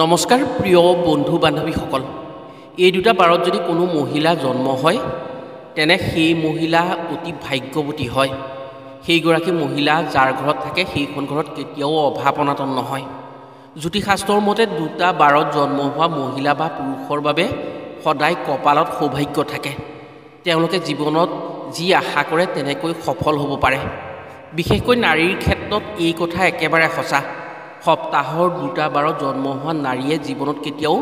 নমস্কাৰ প্ৰিয় বন্ধু বান্ধৱীসকল এই দুটা বাৰত যদি কোনো মহিলা জন্ম হয় তেনে সেই মহিলা অতি ভাগ্যৱতী হয় সেইগৰাকী মহিলা যাৰ ঘৰত থাকে সেইখন ঘৰত কেতিয়াও অভাৱ অনাটন নহয় জ্যোতিষাস্ত্ৰৰ মতে দুটা বাৰত জন্ম হোৱা মহিলা বা পুৰুষৰ বাবে সদায় কপালত সৌভাগ্য থাকে তেওঁলোকে জীৱনত যি আশা কৰে তেনেকৈ সফল হ'ব পাৰে বিশেষকৈ নাৰীৰ ক্ষেত্ৰত এই কথা একেবাৰে সঁচা সপ্তাহৰ দুটা বাৰত জন্ম হোৱা নাৰীয়ে জীৱনত কেতিয়াও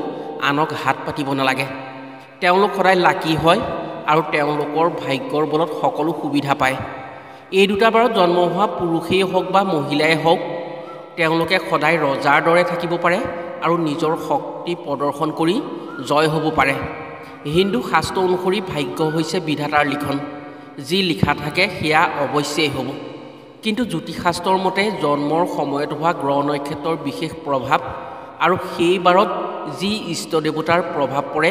আনক হাত পাতিব নালাগে তেওঁলোক সদায় লাকি হয় আৰু তেওঁলোকৰ ভাগ্যৰ বলত সকলো সুবিধা পায় এই দুটা বাৰত জন্ম হোৱা পুৰুষেই হওক বা মহিলাই হওক তেওঁলোকে সদায় ৰজাৰ দৰে থাকিব পাৰে আৰু নিজৰ শক্তি প্ৰদৰ্শন কৰি জয় হ'ব পাৰে হিন্দু শাস্ত্ৰ অনুসৰি ভাগ্য হৈছে বিধাতাৰ লিখন যি লিখা থাকে সেয়া অৱশ্যেই হ'ব কিন্তু জ্যোতিষাস্ত্ৰৰ মতে জন্মৰ সময়ত হোৱা গ্ৰহ নক্ষত্ৰৰ বিশেষ প্ৰভাৱ আৰু সেই বাৰত যি ইষ্ট দেৱতাৰ প্ৰভাৱ পৰে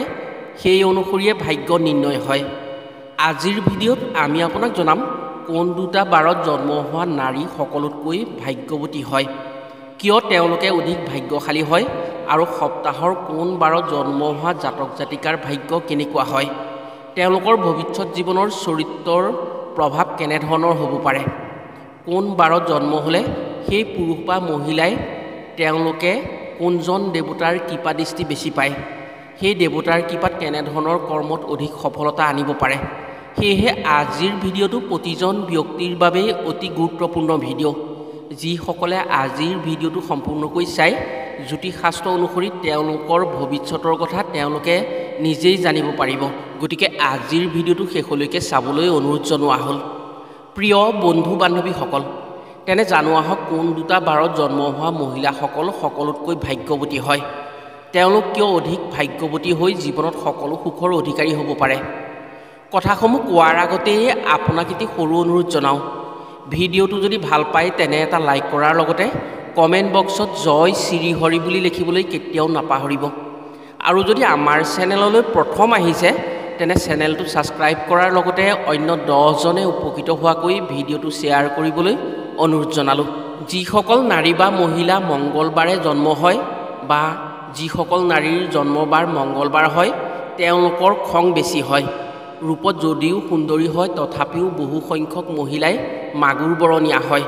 সেই অনুসৰিয়ে ভাগ্য নিৰ্ণয় হয় আজিৰ ভিডিঅ'ত আমি আপোনাক জনাম কোন দুটা বাৰত জন্ম হোৱা নাৰী সকলোতকৈ ভাগ্যৱতী হয় কিয় তেওঁলোকে অধিক ভাগ্যশালী হয় আৰু সপ্তাহৰ কোন বাৰত জন্ম হোৱা জাতক জাতিকাৰ ভাগ্য কেনেকুৱা হয় তেওঁলোকৰ ভৱিষ্যত জীৱনৰ চৰিত্ৰৰ প্ৰভাৱ কেনেধৰণৰ হ'ব পাৰে কোন বাৰত জন্ম হ'লে সেই পুৰুষ বা মহিলাই তেওঁলোকে কোনজন দেৱতাৰ কৃপা দৃষ্টি বেছি পায় সেই দেৱতাৰ কৃপাত কেনেধৰণৰ কৰ্মত অধিক সফলতা আনিব পাৰে সেয়েহে আজিৰ ভিডিঅ'টো প্ৰতিজন ব্যক্তিৰ বাবে অতি গুৰুত্বপূৰ্ণ ভিডিঅ' যিসকলে আজিৰ ভিডিঅ'টো সম্পূৰ্ণকৈ চাই জ্যোতিষাস্ত্ৰ অনুসৰি তেওঁলোকৰ ভৱিষ্যতৰ কথা তেওঁলোকে নিজেই জানিব পাৰিব গতিকে আজিৰ ভিডিঅ'টো শেষলৈকে চাবলৈ অনুৰোধ জনোৱা হ'ল প্ৰিয় বন্ধু বান্ধৱীসকল তেনে জানো আহক কোন দুটা বাৰত জন্ম হোৱা মহিলাসকল সকলোতকৈ ভাগ্যৱতী হয় তেওঁলোক কিয় অধিক ভাগ্যৱতী হৈ জীৱনত সকলো সুখৰ অধিকাৰী হ'ব পাৰে কথাসমূহ কোৱাৰ আগতেই আপোনাক এটি সৰু অনুৰোধ জনাওঁ ভিডিঅ'টো যদি ভাল পায় তেনে এটা লাইক কৰাৰ লগতে কমেণ্ট বক্সত জয় শ্ৰী হৰি বুলি লিখিবলৈ কেতিয়াও নাপাহৰিব আৰু যদি আমাৰ চেনেললৈ প্ৰথম আহিছে তেনে চেনেলটো ছাবস্ক্ৰাইব কৰাৰ লগতে অন্য 10 জনে উপকৃত হোৱাকৈ ভিডিঅ'টো শ্বেয়াৰ কৰিবলৈ অনুৰোধ জনালোঁ যিসকল নাৰী বা মহিলা মংগলবাৰে জন্ম হয় বা যিসকল নাৰীৰ জন্মবাৰ মংগলবাৰ হয় তেওঁলোকৰ খং বেছি হয় ৰূপত যদিও সুন্দৰী হয় তথাপিও বহু সংখ্যক মহিলাই মাগুৰ বৰণীয়া হয়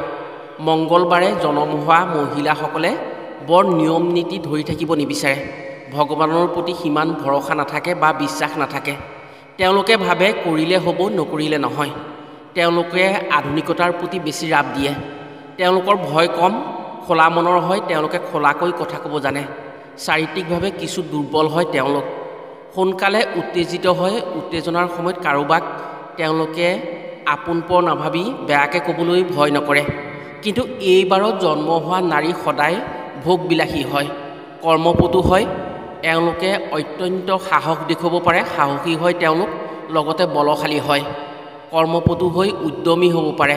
মংগলবাৰে জন্ম হোৱা মহিলাসকলে বৰ নিয়ম নীতি ধৰি থাকিব নিবিচাৰে ভগৱানৰ প্ৰতি সিমান ভৰসা নাথাকে বা বিশ্বাস নাথাকে তেওঁলোকে ভাবে কৰিলে হ'ব নকৰিলে নহয় তেওঁলোকে আধুনিকতাৰ প্ৰতি বেছি ৰাপ দিয়ে তেওঁলোকৰ ভয় কম খোলা মনৰ হয় তেওঁলোকে খোলাকৈ কথা ক'ব জানে শাৰীৰিকভাৱে কিছু দুৰ্বল হয় তেওঁলোক সোনকালে উত্তেজিত হয় উত্তেজনাৰ সময়ত কাৰোবাক তেওঁলোকে আপোনপৰ নাভাবি বেয়াকৈ ক'বলৈ ভয় নকৰে কিন্তু এইবাৰত জন্ম হোৱা নাৰী সদায় ভোগবিলাসী হয় কৰ্মপটু হয় তেওঁলোকে অত্যন্ত সাহস দেখুৱাব পাৰে সাহসী হয় তেওঁলোক লগতে বলশালী হয় কৰ্মপটু হৈ উদ্যমী হ'ব পাৰে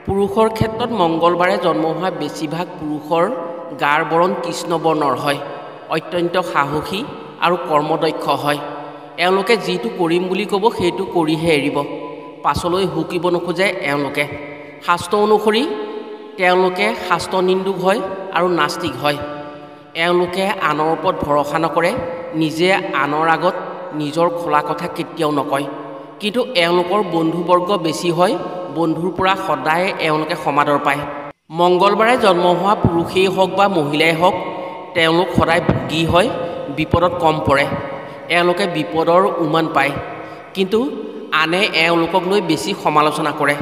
পুৰুষৰ ক্ষেত্ৰত মংগলবাৰে জন্ম হোৱা বেছিভাগ পুৰুষৰ গাৰ বৰণ কৃষ্ণ বৰ্ণৰ হয় অত্যন্ত সাহসী আৰু কৰ্মদক্ষ হয় এওঁলোকে যিটো কৰিম বুলি ক'ব সেইটো কৰিহে এৰিব পাছলৈ হুকিব নোখোজে এওঁলোকে শাস্ত্ৰ অনুসৰি তেওঁলোকে শাস্ত্ৰ নিন্দুক হয় আৰু নাস্তিক হয় এওঁলোকে আনৰ ওপৰত ভৰসা নকৰে নিজে আনৰ আগত নিজৰ খোলা কথা কেতিয়াও নকয় কিন্তু এওঁলোকৰ বন্ধুবৰ্গ বেছি হয় বন্ধুৰ পৰা সদায় এওঁলোকে সমাদৰ পায় মংগলবাৰে জন্ম হোৱা পুৰুষেই হওক বা মহিলাই হওক তেওঁলোক সদায় ভোগী হয় বিপদত কম পৰে এওঁলোকে বিপদৰ উমান পায় কিন্তু আনে এওঁলোকক লৈ বেছি সমালোচনা কৰে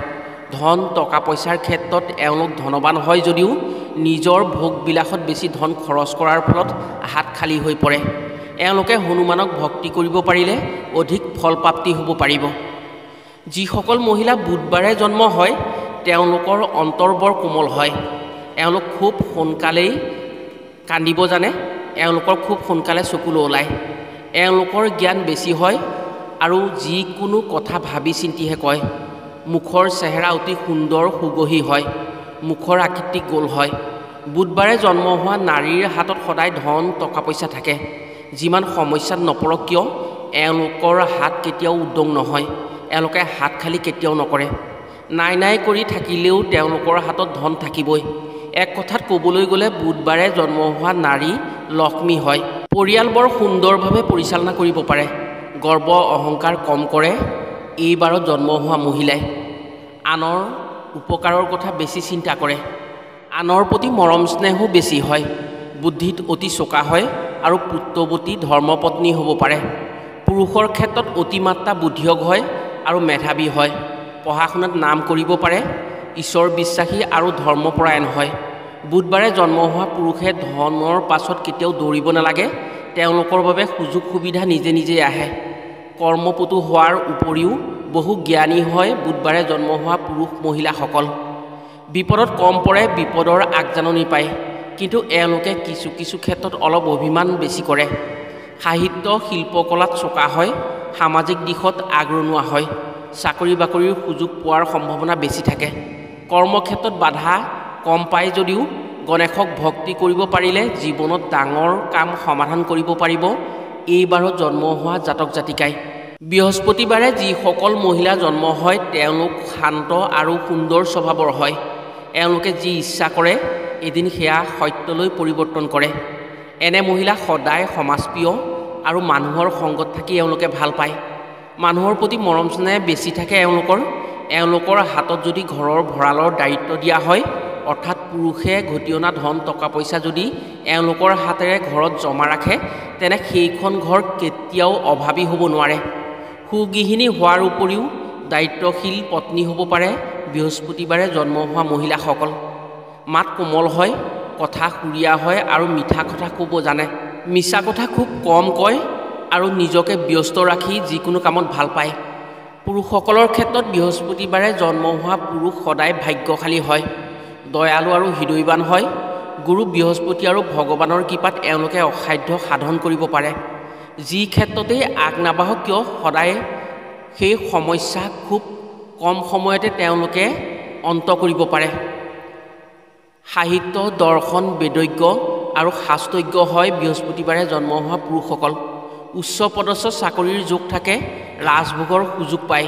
ধন টকা পইচাৰ ক্ষেত্ৰত এওঁলোক ধনৱান হয় যদিও নিজৰ ভোগবিলাসত বেছি ধন খৰচ কৰাৰ ফলত হাত খালী হৈ পৰে এওঁলোকে হনুমানক ভক্তি কৰিব পাৰিলে অধিক ফলপ্ৰাপ্তি হ'ব পাৰিব যিসকল মহিলা বুধবাৰে জন্ম হয় তেওঁলোকৰ অন্তৰ বৰ কোমল হয় এওঁলোক খুব সোনকালেই কান্দিব জানে এওঁলোকৰ খুব সোনকালে চকুলো ওলায় এওঁলোকৰ জ্ঞান বেছি হয় আৰু যিকোনো কথা ভাবি চিন্তিহে কয় মুখৰ চেহেৰা অতি সুন্দৰ সুগহী হয় মুখৰ আকৃতি গোল হয় বুধবাৰে জন্ম হোৱা নাৰীৰ হাতত সদায় ধন টকা পইচা থাকে যিমান সমস্যাত নপৰক কিয় এওঁলোকৰ হাত কেতিয়াও উদ্যম নহয় এওঁলোকে হাত খালি কেতিয়াও নকৰে নাই নাই কৰি থাকিলেও তেওঁলোকৰ হাতত ধন থাকিবই এক কথাত ক'বলৈ গ'লে বুধবাৰে জন্ম হোৱা নাৰী লক্ষ্মী হয়। পৰিয়াল বৰ সুন্দৰভাৱে পৰিচালনা কৰিব পাৰে। গৰ্ব অহংকাৰ কম কৰে এই বাৰত জন্ম হোৱা মহিলাই। আনৰ উপকাৰৰ কথা বেছি চিন্তা কৰে। আনৰ প্ৰতি মৰম স্নেহো বেছি হয়। বুদ্ধিত অতি চোকা হয় আৰু পুত্ৰৱতী ধৰ্মপত্নী হ'ব পাৰে। পুৰুষৰ ক্ষেত্ৰত অতিমাত্ৰা বুদ্ধিয়ক হয় আৰু মেধাৱী হয়। পঢ়া শুনাত নাম কৰিব পাৰে। ঈশ্বৰ বিশ্বাসী আৰু ধৰ্মপৰায়ণ হয়। বুধবাৰে জন্ম হোৱা পুৰুষে ধনৰ পাছত কেতিয়াও দৌৰিব নালাগে। তেওঁলোকৰ বাবে সুযোগ সুবিধা নিজে নিজেই আহে। কৰ্মপটু হোৱাৰ উপৰিও বহু জ্ঞানী হয় বুধবাৰে জন্ম হোৱা পুৰুষ মহিলাসকল। বিপদত কম পৰে, বিপদৰ আগজাননী পায়। কিন্তু এওঁলোকে কিছু কিছু ক্ষেত্ৰত অলপ অভিমান বেছি কৰে। সাহিত্য শিল্পকলাত চোকা হয়। সামাজিক দিশত আগৰণুৱা হয়। চাকৰি বাকৰিৰ সুযোগ পোৱাৰ সম্ভাৱনা বেছি থাকে। কৰ্মক্ষেত্ৰত বাধা কম পায় যদিও গণেশক ভক্তি কৰিব পাৰিলে জীৱনত ডাঙৰ কাম সমাধান কৰিব পাৰিব এইবাৰত জন্ম হোৱা জাতক জাতিকাই। বৃহস্পতিবাৰে যিসকল মহিলা জন্ম হয় তেওঁলোক শান্ত আৰু সুন্দৰ স্বভাৱৰ হয়। এওঁলোকে যি ইচ্ছা কৰে এদিন সেয়া সত্যলৈ পৰিৱৰ্তন কৰে। এনে মহিলা সদায় সমাজপ্ৰিয় আৰু মানুহৰ সংগত থাকি এওঁলোকে ভাল পায়। মানুহৰ প্ৰতি মৰম স্নেহ বেছি থাকে এওঁলোকৰ হাতত যদি ঘৰৰ ভঁৰালৰ দায়িত্ব দিয়া হয়, অৰ্থাৎ পুৰুষে ঘটি অনা ধন টকা পইচা যদি এওঁলোকৰ হাতেৰে ঘৰত জমা ৰাখে, তেনে সেইখন ঘৰ কেতিয়াও অভাৱী হ'ব নোৱাৰে। সুগৃহিণী হোৱাৰ উপৰিও দায়িত্বশীল পত্নী হ'ব পাৰে বৃহস্পতিবাৰে জন্ম হোৱা মহিলাসকল। মাত কোমল হয়, কথা সুৰীয়া হয় আৰু মিঠা কথা ক'ব জানে। মিছা কথা খুব কম কয় আৰু নিজকে ব্যস্ত ৰাখি যিকোনো কামত ভাল পায়। পুৰুষসকলৰ ক্ষেত্ৰত বৃহস্পতিবাৰে জন্ম হোৱা পুৰুষ সদায় ভাগ্যশালী হয়। দয়ালু আৰু হৃদয়ৱান হয়। গুৰু বৃহস্পতি আৰু ভগৱানৰ কৃপাত এওঁলোকে অসাধ্য সাধন কৰিব পাৰে। যি ক্ষেত্ৰতেই আগ নাবাহক কিয় সদায় সেই সমস্যা খুব কম সময়তে তেওঁলোকে অন্ত কৰিব পাৰে। সাহিত্য দৰ্শন বেদজ্ঞ আৰু শাস্ত্ৰজ্ঞ হয় বৃহস্পতিবাৰে জন্ম হোৱা পুৰুষসকল। উচ্চ পদস্থ চাকৰিৰ যোগ থাকে। ৰাজভোগৰ সুযোগ পায়।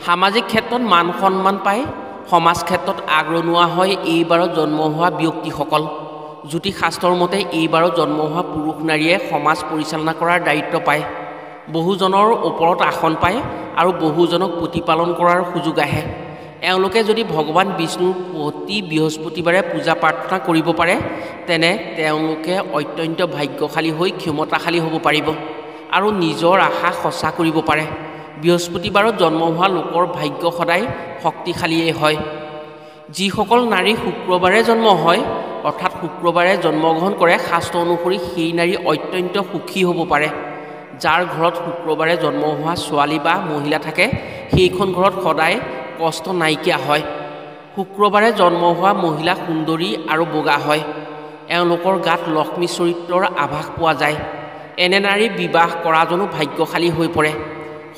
সামাজিক ক্ষেত্ৰত মান সন্মান পায়। সমাজ ক্ষেত্ৰত আগৰণুৱা হয় এইবাৰত জন্ম হোৱা ব্যক্তিসকল। জ্যোতিষশাস্ত্ৰৰ মতে এইবাৰত জন্ম হোৱা পুৰুষ নাৰীয়ে সমাজ পৰিচালনা কৰাৰ দায়িত্ব পায়। বহুজনৰ ওপৰত আসন পায় আৰু বহুজনক প্ৰতিপালন কৰাৰ সুযোগ আহে। এওঁলোকে যদি ভগৱান বিষ্ণুৰ প্ৰতি বৃহস্পতিবাৰে পূজা প্ৰাৰ্থনা কৰিব পাৰে, তেনে তেওঁলোকে অত্যন্ত ভাগ্যশালী হৈ ক্ষমতাশালী হ'ব পাৰিব আৰু নিজৰ আশা সঁচা কৰিব পাৰে। বৃহস্পতিবাৰত জন্ম হোৱা লোকৰ ভাগ্য সদায় শক্তিশালীয়ে হয়। যিসকল নাৰী শুক্ৰবাৰে জন্ম হয়, অৰ্থাৎ শুক্ৰবাৰে জন্মগ্ৰহণ কৰে, শাস্ত্ৰ অনুসৰি সেই নাৰী অত্যন্ত সুখী হ'ব পাৰে। যাৰ ঘৰত শুক্ৰবাৰে জন্ম হোৱা ছোৱালী বা মহিলা থাকে, সেইখন ঘৰত সদায় কষ্ট নাইকিয়া হয়। শুক্ৰবাৰে জন্ম হোৱা মহিলা সুন্দৰী আৰু বগা হয়। এওঁলোকৰ গাত লক্ষ্মী চৰিত্ৰৰ আভাস পোৱা যায়। এনে নাৰী বিবাহ কৰাজনো ভাগ্যশালী হৈ পৰে।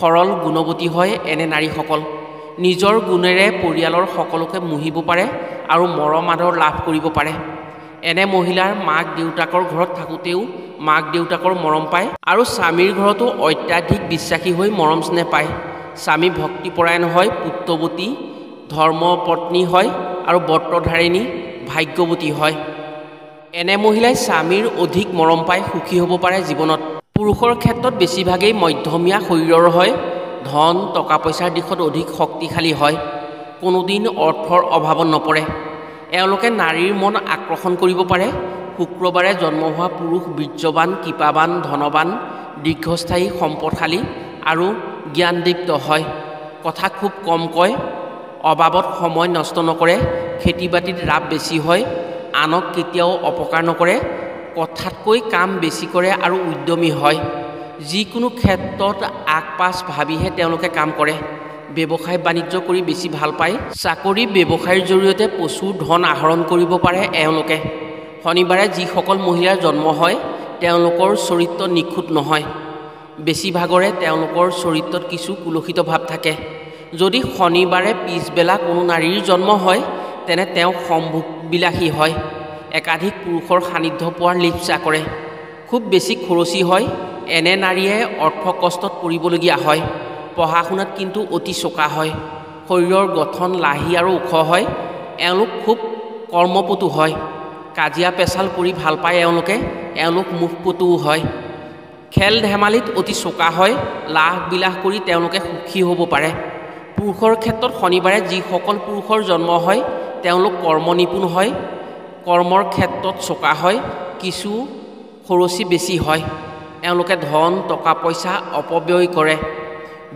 সৰল গুণৱতী হয় এনে নাৰীসকল। নিজৰ গুণেৰে পৰিয়ালৰ সকলোকে মুহিব পাৰে আৰু মৰম আদৰ লাভ কৰিব পাৰে। এনে মহিলাৰ মাক দেউতাকৰ ঘৰত থাকোঁতেও মাক দেউতাকৰ মৰম পায় আৰু স্বামীৰ ঘৰতো অত্যাধিক বিশ্বাসী হৈ মৰম স্নেহ পায়। স্বামী ভক্তিপৰায়ণ হয়, পুত্ৰৱতী ধৰ্মপত্নী হয় আৰু বৰ্তধাৰিণী ভাগ্যৱতী হয়। এনে মহিলাই স্বামীৰ অধিক মৰম পাই সুখী হ'ব পাৰে জীৱনত। পুৰুষৰ ক্ষেত্ৰত বেছিভাগেই মধ্যমীয়া শৰীৰৰ হয়। ধন টকা পইচাৰ দিশত অধিক শক্তিশালী হয়। কোনোদিন অৰ্থৰ অভাৱত নপৰে। এওঁলোকে নাৰীৰ মন আকৰ্ষণ কৰিব পাৰে। শুক্ৰবাৰে জন্ম হোৱা পুৰুষ বীৰ্যৱান, কৃপাৱান, ধনৱান, দীৰ্ঘস্থায়ী, সম্পদশালী আৰু জ্ঞানদীপ্ত হয়। কথা খুব কম কয়। অবাবত সময় নষ্ট নকৰে। খেতি বাতিত ৰাপ বেছি হয়। আনক কেতিয়াও অপকাৰ নকৰে। কথাতকৈ কাম বেছি কৰে আৰু উদ্যমী হয়। যিকোনো ক্ষেত্ৰত আগপাছ ভাবিহে তেওঁলোকে কাম কৰে। ব্যৱসায় বাণিজ্য কৰি বেছি ভাল পায়। চাকৰি ব্যৱসায়ৰ জৰিয়তে প্ৰচুৰ ধন আহৰণ কৰিব পাৰে এওঁলোকে। শনিবাৰে যিসকল মহিলাৰ জন্ম হয় তেওঁলোকৰ চৰিত্ৰ নিখুঁত নহয়। বেছিভাগৰে তেওঁলোকৰ চৰিত্ৰত কিছু কুলসিত ভাৱ থাকে। যদি শনিবাৰে পিছবেলা কোনো নাৰীৰ জন্ম হয়, তেনে তেওঁ সম্ভোগবিলাসী হয়। একাধিক পুৰুষৰ সান্নিধ্য পোৱাৰ লিপ্সা কৰে। খুব বেছি খৰচী হয়। এনে নাৰীয়ে অৰ্থ কষ্টত পৰিবলগীয়া হয়। পঢ়া শুনাত কিন্তু অতি চোকা হয়। শৰীৰৰ গঠন লাহি আৰু ওখ হয়। এওঁলোক খুব কৰ্মপটু হয়। কাজিয়া পেচাল কৰি ভাল পায় এওঁলোক মুখপটুও হয়। খেল ধেমালিত অতি চোকা হয়। লাহ বিলাস কৰি তেওঁলোকে সুখী হ'ব পাৰে। পুৰুষৰ ক্ষেত্ৰত শনিবাৰে যিসকল পুৰুষৰ জন্ম হয় তেওঁলোক কৰ্মনিপুণ হয়। কৰ্মৰ ক্ষেত্ৰত চোকা হয়। কিছু খৰচী বেছি হয়। এওঁলোকে ধন টকা পইচা অপব্যয় কৰে।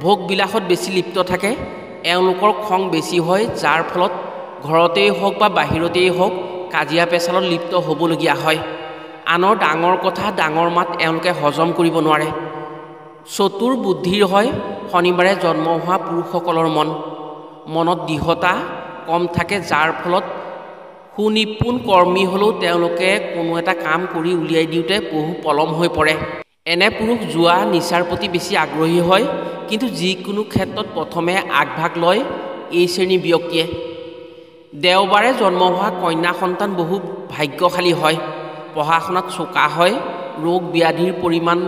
ভোগ বিলাসত বেছি লিপ্ত থাকে। এওঁলোকৰ খং বেছি হয়, যাৰ ফলত ঘৰতেই হওক বা বাহিৰতেই হওক কাজিয়া পেচালত লিপ্ত হ'বলগীয়া হয়। আনৰ ডাঙৰ কথা ডাঙৰ মাত এওঁলোকে হজম কৰিব নোৱাৰে। চতুৰ বুদ্ধিৰ হয় শনিবাৰে জন্ম হোৱা পুৰুষসকলৰ মনত দৃঢ়তা কম থাকে, যাৰ ফলত সুনিপুণ কৰ্মী হ'লেও তেওঁলোকে কোনো এটা কাম কৰি উলিয়াই দিওঁতে বহু পলম হৈ পৰে। এনে পুৰুষ জুৱা নিচাৰ প্ৰতি বেছি আগ্ৰহী হয়, কিন্তু যিকোনো ক্ষেত্ৰত প্ৰথমে আগভাগ লয় এই শ্ৰেণীৰ ব্যক্তিয়ে। দেওবাৰে জন্ম হোৱা কন্যা সন্তান বহু ভাগ্যশালী হয়। পঢ়া শুনাত চোকা হয়। ৰোগ ব্যাধিৰ পৰিমাণ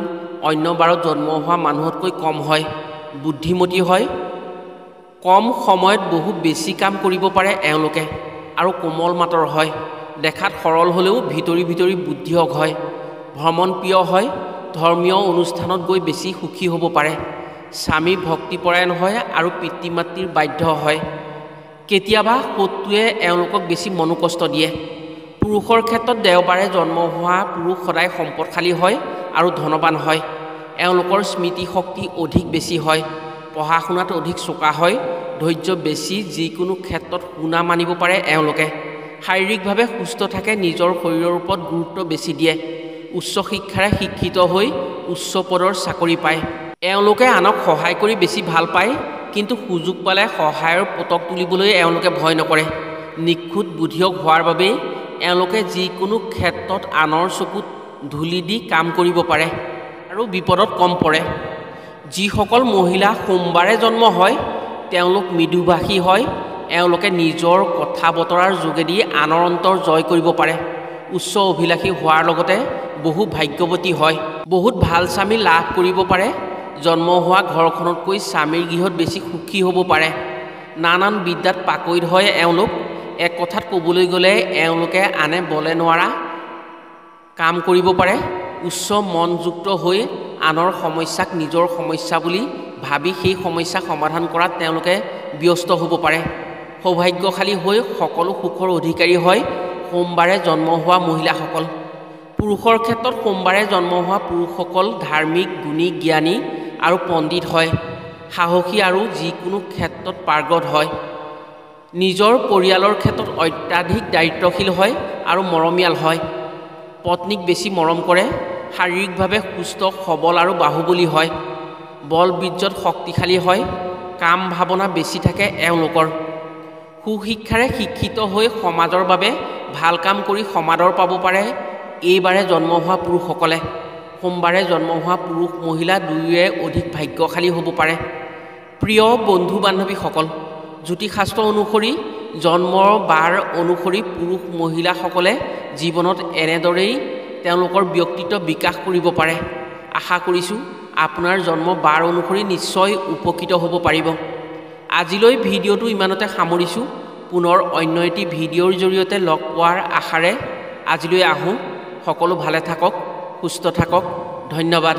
অন্য বাৰত জন্ম হোৱা মানুহতকৈ কম হয়। বুদ্ধিমতী হয়। কম সময়ত বহু বেছি কাম কৰিব পাৰে এওঁলোকে আৰু কোমল মাতৰ হয়। দেখাত সৰল হ'লেও ভিতৰি ভিতৰি বুদ্ধিয়ক হয়। ভ্ৰমণপ্ৰিয় হয়। ধৰ্মীয় অনুষ্ঠানত গৈ বেছি সুখী হ'ব পাৰে। স্বামী ভক্তিপৰায়ণ হয় আৰু পিতৃ মাতৃৰ বাধ্য হয়। কেতিয়াবা শত্ৰুৱে এওঁলোকক বেছি মনোকষ্ট দিয়ে। পুৰুষৰ ক্ষেত্ৰত দেওবাৰে জন্ম হোৱা পুৰুষ সদায় সম্পদশালী হয় আৰু ধনৱান হয়। এওঁলোকৰ স্মৃতিশক্তি অধিক বেছি হয়। পঢ়া শুনাত অধিক চোকা হয়। ধৈৰ্য বেছি। যিকোনো ক্ষেত্ৰত শুনা মানিব পাৰে এওঁলোকে। শাৰীৰিকভাৱে সুস্থ থাকে। নিজৰ শৰীৰৰ ওপৰত গুৰুত্ব বেছি দিয়ে। উচ্চ শিক্ষাৰে শিক্ষিত হৈ উচ্চ পদৰ চাকৰি পায়। এওঁলোকে আনক সহায় কৰি বেছি ভাল পায়, কিন্তু সুযোগ পালে সহায়ৰ পতক তুলিবলৈ এওঁলোকে ভয় নকৰে। নিখুঁত বুদ্ধিয়ক হোৱাৰ বাবেই এওঁলোকে যিকোনো ক্ষেত্ৰত আনৰ চকুত ধূলি দি কাম কৰিব পাৰে আৰু বিপদত কম পৰে। যিসকল মহিলা সোমবাৰে জন্ম হয় তেওঁলোক মৃদুভাষী হয়। এওঁলোকে নিজৰ কথা বতৰাৰ যোগেদি আনৰ অন্তৰ জয় কৰিব পাৰে। উচ্চ অভিলাষী হোৱাৰ লগতে বহু ভাগ্যৱতী হয়। বহুত ভাল স্বামী লাভ কৰিব পাৰে। জন্ম হোৱা ঘৰখনতকৈ স্বামীৰ গৃহত বেছি সুখী হ'ব পাৰে। নানান বিদ্যাত পাকৈত হয় এওঁলোক। এক কথাত ক'বলৈ গ'লে এওঁলোকে আনে বলে নোৱাৰা কাম কৰিব পাৰে। উচ্চ মনযুক্ত হৈ আনৰ সমস্যাক নিজৰ সমস্যা বুলি ভাবি সেই সমস্যা সমাধান কৰাত তেওঁলোকে ব্যস্ত হ'ব পাৰে। সৌভাগ্যশালী হৈ সকলো সুখৰ অধিকাৰী হয় সোমবাৰে জন্ম হোৱা মহিলাসকল। পুৰুষৰ ক্ষেত্ৰত সোমবাৰে জন্ম হোৱা পুৰুষসকল ধাৰ্মিক, গুণী, জ্ঞানী আৰু পণ্ডিত হয়। সাহসী আৰু যিকোনো ক্ষেত্ৰত পাৰ্গত হয়। নিজৰ পৰিয়ালৰ ক্ষেত্ৰত অত্যাধিক দায়িত্বশীল হয় আৰু মৰমীয়াল হয়। পত্নীক বেছি মৰম কৰে। শাৰীৰিকভাৱে সুস্থ সবল আৰু বাহুবলী হয়। বল বীৰ্যত শক্তিশালী হয়। কাম ভাৱনা বেছি থাকে এওঁলোকৰ। সুশিক্ষাৰে শিক্ষিত হৈ সমাজৰ বাবে ভাল কাম কৰি সমাদৰ পাব পাৰে এইবাৰে জন্ম হোৱা পুৰুষসকলে। সোমবাৰে জন্ম হোৱা পুৰুষ মহিলা দুয়োৰে অধিক ভাগ্যশালী হ'ব পাৰে। প্ৰিয় বন্ধু বান্ধৱীসকল, জ্যোতিষশাস্ত্ৰ অনুসৰি জন্মৰ বাৰ অনুসৰি পুৰুষ মহিলাসকলে জীৱনত এনেদৰেই তেওঁলোকৰ ব্যক্তিত্ব বিকাশ কৰিব পাৰে। আশা কৰিছোঁ আপোনাৰ জন্ম বাৰ অনুসৰি নিশ্চয় উপকৃত হ'ব পাৰিব। আজিলৈ ভিডিঅ'টো ইমানতে সামৰিছোঁ। পুনৰ অন্য এটি ভিডিঅ'ৰ জৰিয়তে লগ পোৱাৰ আশাৰে আজিলৈ আহোঁ। সকলো ভালে থাকক, সুস্থ থাকক। ধন্যবাদ।